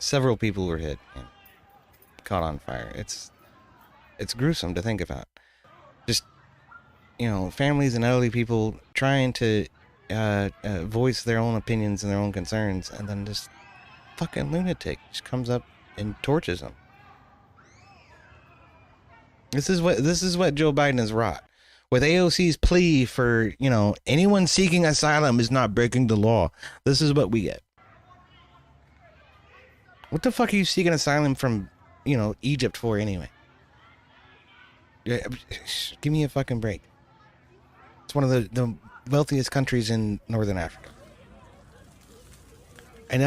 Several people were hit and caught on fire. It's gruesome to think about. Just, you know, families and elderly people trying to voice their own opinions and their own concerns, and then this fucking lunatic just comes up and torches them. This is what Joe Biden has wrought. With AOC's plea for, you know, anyone seeking asylum is not breaking the law. This is what we get. What the fuck are you seeking asylum from, you know, Egypt for anyway? Yeah, give me a fucking break. It's one of the wealthiest countries in Northern Africa. And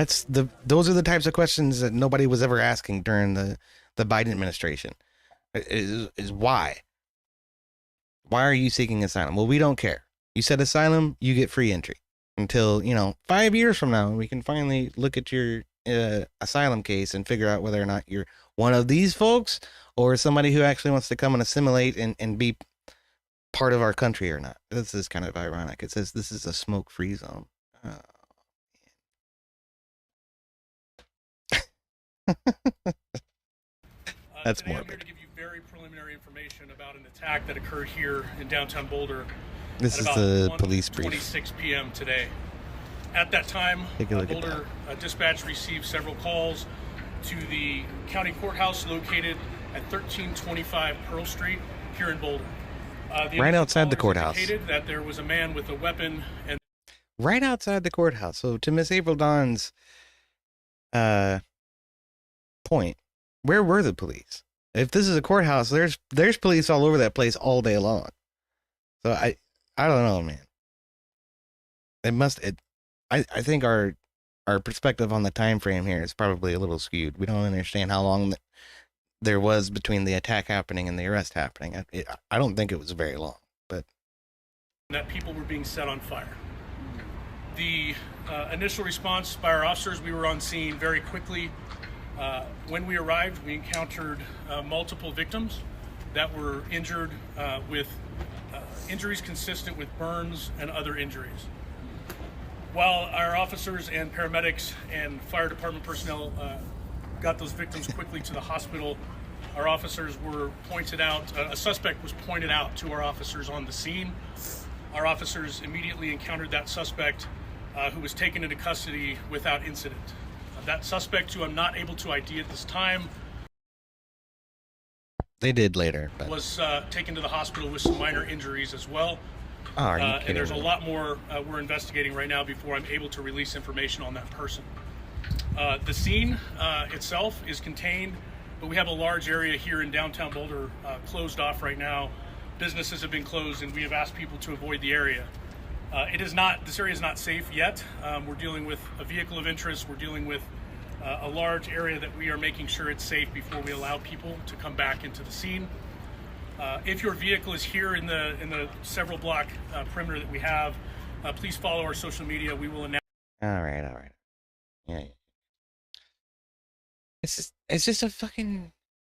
those are the types of questions that nobody was ever asking during the Biden administration. Is why? Why are you seeking asylum? Well, we don't care. You said asylum, you get free entry until, you know, 5 years from now, we can finally look at your asylum case and figure out whether or not you're one of these folks or somebody who actually wants to come and assimilate and be part of our country or not. This is kind of ironic. It says this is a smoke-free zone. Oh, that's morbid. I'm here to give you very preliminary information about an attack that occurred here in downtown Boulder. This is the police brief. 26 p.m. today. At that time, Boulder dispatch received several calls to the county courthouse located at 1325 Pearl Street here in Boulder. Right outside the courthouse. Indicated that there was a man with a weapon and right outside the courthouse. So to Miss April Dawn's point, where were the police? If this is a courthouse, there's police all over that place all day long. So I don't know, man. I think our perspective on the time frame here is probably a little skewed. We don't understand how long there was between the attack happening and the arrest happening. I don't think it was very long, but that people were being set on fire. The initial response by our officers, we were on scene very quickly. When we arrived, we encountered multiple victims that were injured with injuries consistent with burns and other injuries. While our officers and paramedics and fire department personnel got those victims quickly to the hospital, our officers were pointed out, a suspect was pointed out to our officers on the scene. Our officers immediately encountered that suspect who was taken into custody without incident. That suspect, who I'm not able to ID at this time, they did later, but was taken to the hospital with some minor injuries as well. Oh, are you kidding and there's me? a lot more we're investigating right now before I'm able to release information on that person. The scene itself is contained, but we have a large area here in downtown Boulder closed off right now. Businesses have been closed, and we have asked people to avoid the area. This area is not safe yet. We're dealing with a vehicle of interest. We're dealing with a large area that we are making sure it's safe before we allow people to come back into the scene. If your vehicle is here in the several block perimeter that we have, please follow our social media. We will announce. All right. Yeah. It's just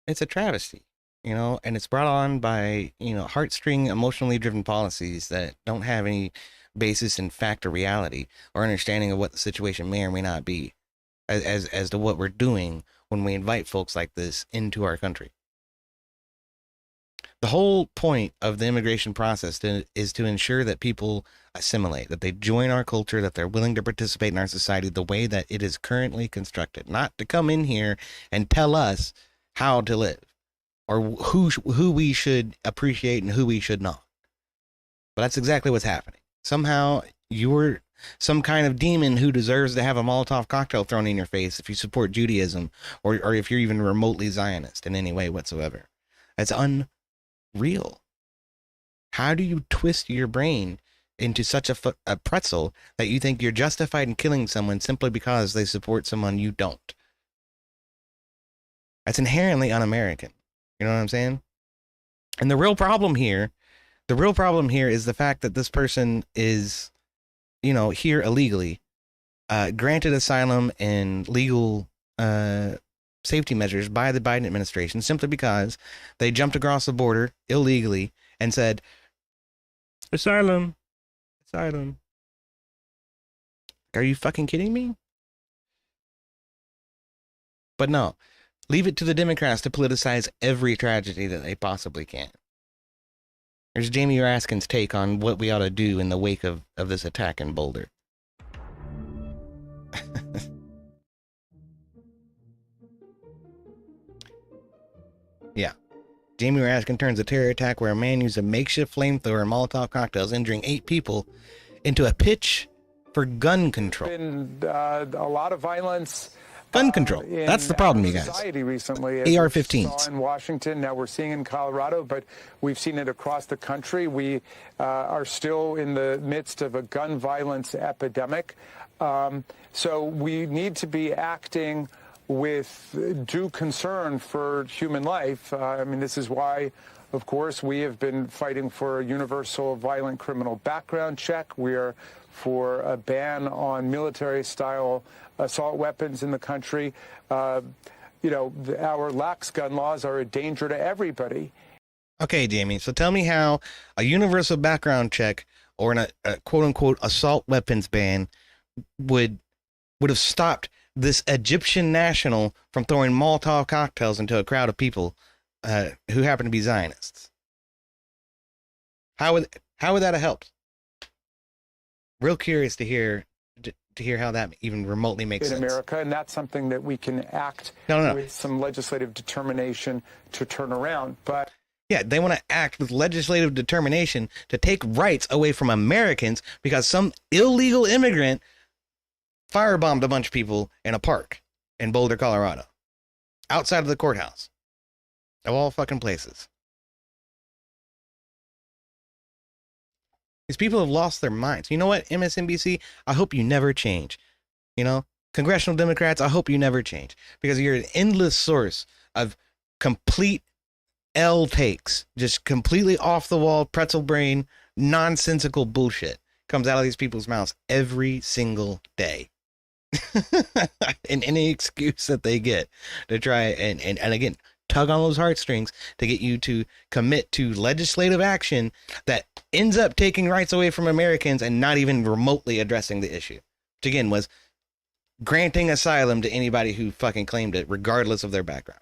it's a travesty, and it's brought on by, heartstring, emotionally driven policies that don't have any basis in fact or reality or understanding of what the situation may or may not be as to what we're doing when we invite folks like this into our country. The whole point of the immigration process is to ensure that people assimilate, that they join our culture, that they're willing to participate in our society the way that it is currently constructed, not to come in here and tell us how to live or who we should appreciate and who we should not. But that's exactly what's happening. Somehow you're some kind of demon who deserves to have a Molotov cocktail thrown in your face if you support Judaism or if you're even remotely Zionist in any way whatsoever. It's unreal. How do you twist your brain into such a pretzel that you think you're justified in killing someone simply because they support someone you don't? That's inherently un-American. You know what I'm saying? And the real problem here is the fact that this person is, here illegally, granted asylum and legal safety measures by the Biden administration simply because they jumped across the border illegally and said, asylum. Are you fucking kidding me? But no, leave it to the Democrats to politicize every tragedy that they possibly can. There's Jamie Raskin's take on what we ought to do in the wake of this attack in Boulder. Yeah. Jamie Raskin turns a terror attack where a man used a makeshift flamethrower and Molotov cocktails, injuring 8 people, into a pitch for gun control. Been a lot of violence. Gun control. That's the problem, you guys. Society recently, AR-15s. in Washington, now we're seeing in Colorado, but we've seen it across the country. We are still in the midst of a gun violence epidemic. So we need to be acting with due concern for human life. I mean, this is why, of course, we have been fighting for a universal violent criminal background check. We are for a ban on military-style assault weapons in the country. Our lax gun laws are a danger to everybody. Okay, Jamie, so tell me how a universal background check or a quote-unquote assault weapons ban would have stopped this Egyptian national from throwing Molotov cocktails into a crowd of people who happen to be Zionists. How would that have helped? Real curious to hear how that even remotely makes sense. In America, and that's something that we can act with some legislative determination to turn around. But yeah, they want to act with legislative determination to take rights away from Americans because some illegal immigrant firebombed a bunch of people in a park in Boulder, Colorado, outside of the courthouse. Of all fucking places. These people have lost their minds. You know what, MSNBC? I hope you never change. You know, congressional Democrats, I hope you never change, because you're an endless source of complete L takes, just completely off the wall, pretzel brain, nonsensical bullshit comes out of these people's mouths every single day. And any excuse that they get to try and again, tug on those heartstrings to get you to commit to legislative action that ends up taking rights away from Americans and not even remotely addressing the issue, which again was granting asylum to anybody who fucking claimed it, regardless of their background.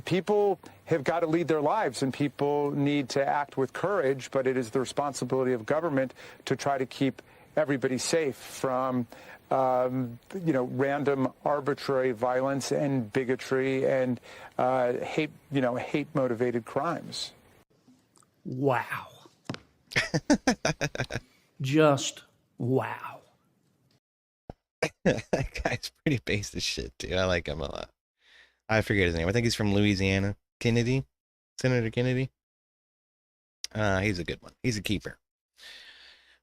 People have got to lead their lives, and people need to act with courage, but it is the responsibility of government to try to keep everybody safe from random arbitrary violence and bigotry and hate motivated crimes. Wow. Just wow. That guy's pretty base as shit, too. I like him a lot. I forget his name. I think he's from Louisiana. Kennedy? Senator Kennedy? He's a good one. He's a keeper.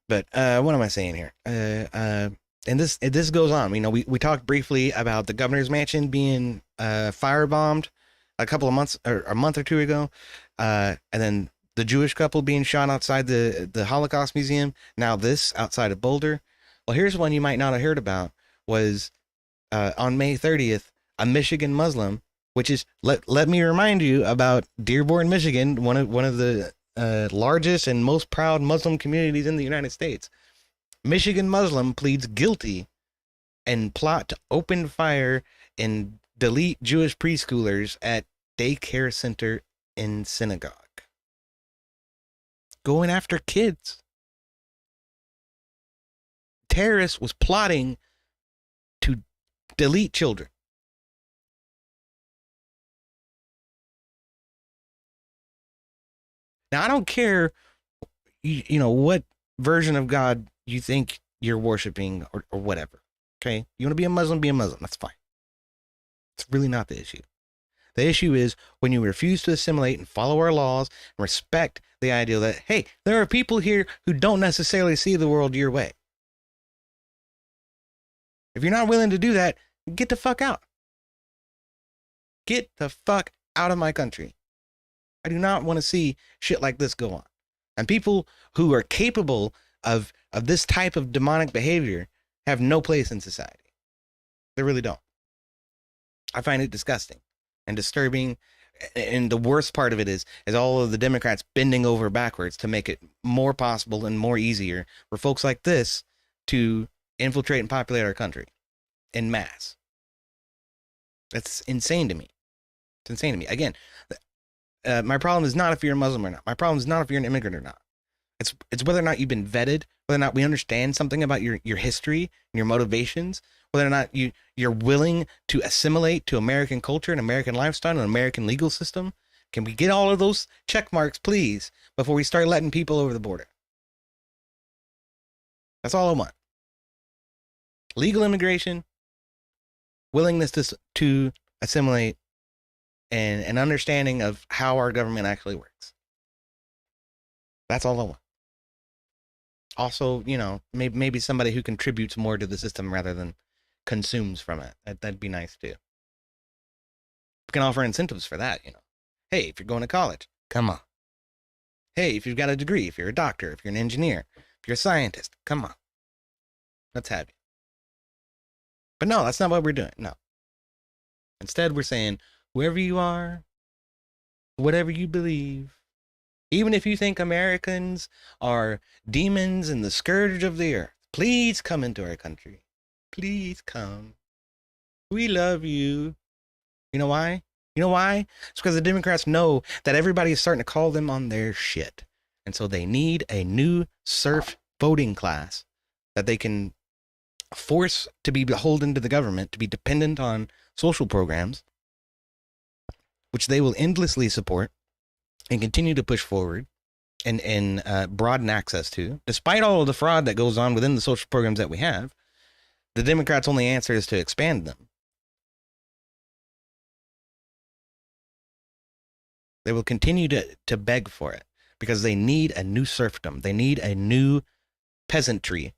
But what am I saying here? And this goes on. You know, we talked briefly about the governor's mansion being firebombed a couple of months or a month or two ago. And then the Jewish couple being shot outside the Holocaust Museum. Now this outside of Boulder. Well, here's one you might not have heard about. Was on May 30th, a Michigan Muslim, which is let me remind you about Dearborn, Michigan, one of the largest and most proud Muslim communities in the United States. Michigan Muslim pleads guilty and plot to open fire and delete Jewish preschoolers at daycare center in synagogue. Going after kids. Terrorist was plotting to delete children. Now, I don't care, you know, what version of God you think you're worshiping or whatever. Okay? You want to be a Muslim, be a Muslim. That's fine. It's really not the issue. The issue is when you refuse to assimilate and follow our laws and respect the idea that, hey, there are people here who don't necessarily see the world your way. If you're not willing to do that, get the fuck out. Get the fuck out of my country. I do not want to see shit like this go on. And people who are capable of this type of demonic behavior have no place in society. They really don't. I find it disgusting and disturbing. And the worst part of it is all of the Democrats bending over backwards to make it more possible and more easier for folks like this to infiltrate and populate our country en masse. That's insane to me. It's insane to me. Again, my problem is not if you're a Muslim or not. My problem is not if you're an immigrant or not. It's whether or not you've been vetted, whether or not we understand something about your history and your motivations, whether or not you're willing to assimilate to American culture and American lifestyle and American legal system. Can we get all of those check marks, please, before we start letting people over the border? That's all I want. Legal immigration, willingness to assimilate, and an understanding of how our government actually works. That's all I want. Also, you know, maybe somebody who contributes more to the system rather than consumes from it. That'd be nice too. We can offer incentives for that, you know. Hey, if you're going to college, come on. Hey, if you've got a degree, if you're a doctor, if you're an engineer, if you're a scientist, come on. Let's have you. But no, that's not what we're doing. No. Instead, we're saying, whoever you are, whatever you believe, even if you think Americans are demons and the scourge of the earth, please come into our country. Please come. We love you. You know why? You know why? It's because the Democrats know that everybody is starting to call them on their shit. And so they need a new serf voting class that they can force to be beholden to the government, to be dependent on social programs, which they will endlessly support and continue to push forward and broaden access to. Despite all of the fraud that goes on within the social programs that we have, the Democrats' only answer is to expand them. They will continue to beg for it because they need a new serfdom. They need a new peasantry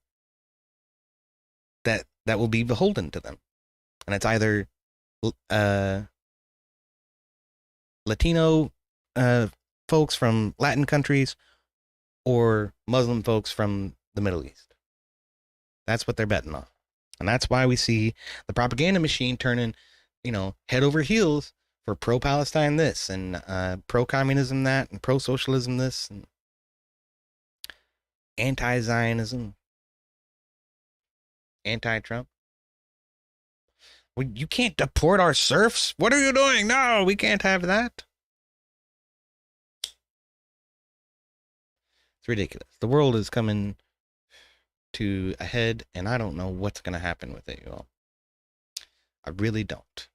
that will be beholden to them. And it's either Latino folks from Latin countries or Muslim folks from the Middle East. That's what they're betting on. And that's why we see the propaganda machine turning, head over heels for pro-Palestine this and pro-communism that and pro-socialism this and anti-Zionism, anti-Trump. Well, you can't deport our serfs. What are you doing? No, we can't have that. It's ridiculous. The world is coming to a head, and I don't know what's going to happen with it, you all. I really don't.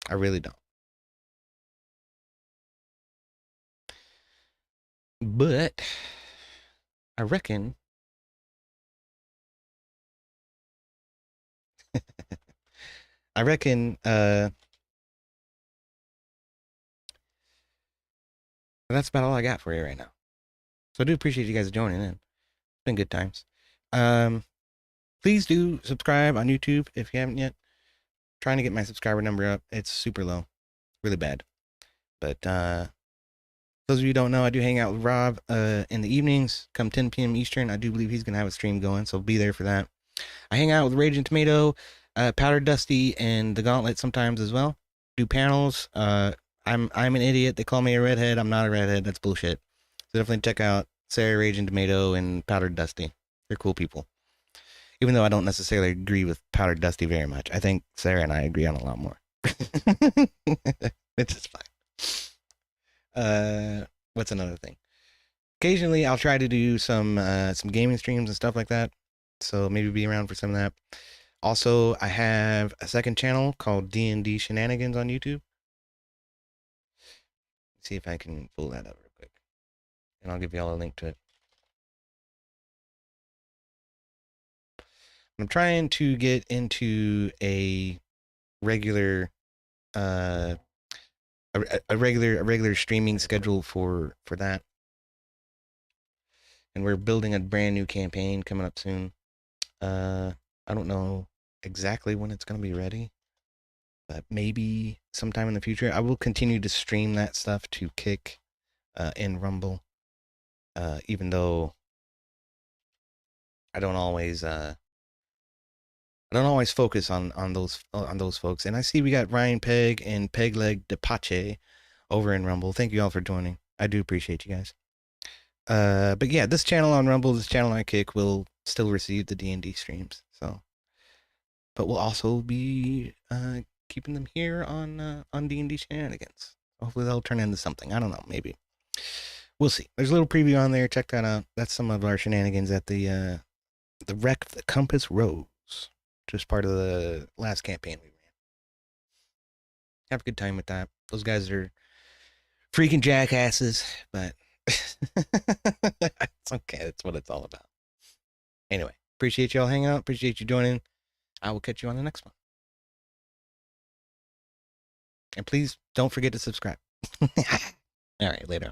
I really don't. But I reckon that's about all I got for you right now. So I do appreciate you guys joining in. It's been good times. Please do subscribe on YouTube if you haven't yet. Trying to get my subscriber number up. It's super low. Really bad. But those of you who don't know, I do hang out with Rob in the evenings, come 10 p.m. Eastern. I do believe he's going to have a stream going, so be there for that. I hang out with Raging Tomato, Powdered Dusty, and The Gauntlet sometimes as well. Do panels. I'm an idiot. They call me a redhead. I'm not a redhead. That's bullshit. So definitely check out Sarah, Raging Tomato, and Powdered Dusty. They're cool people. Even though I don't necessarily agree with Powdered Dusty very much. I think Sarah and I agree on a lot more. It's just fine. What's another thing? Occasionally, I'll try to do some gaming streams and stuff like that. So maybe be around for some of that. Also, I have a second channel called D&D Shenanigans on YouTube. Let's see if I can pull that up real quick. And I'll give you all a link to it. I'm trying to get into a regular a regular streaming schedule for that. And we're building a brand new campaign coming up soon. I don't know exactly when it's going to be ready, but maybe sometime in the future. I will continue to stream that stuff to Kick in Rumble, even though I don't always focus on those folks. And I see we got Ryan Peg and Pegleg Depache over in Rumble. Thank you all for joining. I do appreciate you guys. But yeah, this channel on Rumble, this channel on Kick will still receive the D&D streams. So, but we'll also be keeping them here on D&D Shenanigans. Hopefully they'll turn into something. I don't know, maybe. We'll see. There's a little preview on there. Check that out. That's some of our shenanigans at the Wreck of the Compass Rose. Just part of the last campaign we ran. Have a good time with that. Those guys are freaking jackasses, but it's okay. That's what it's all about. Anyway, appreciate y'all hanging out. Appreciate you joining. I will catch you on the next one. And please don't forget to subscribe. All right, later.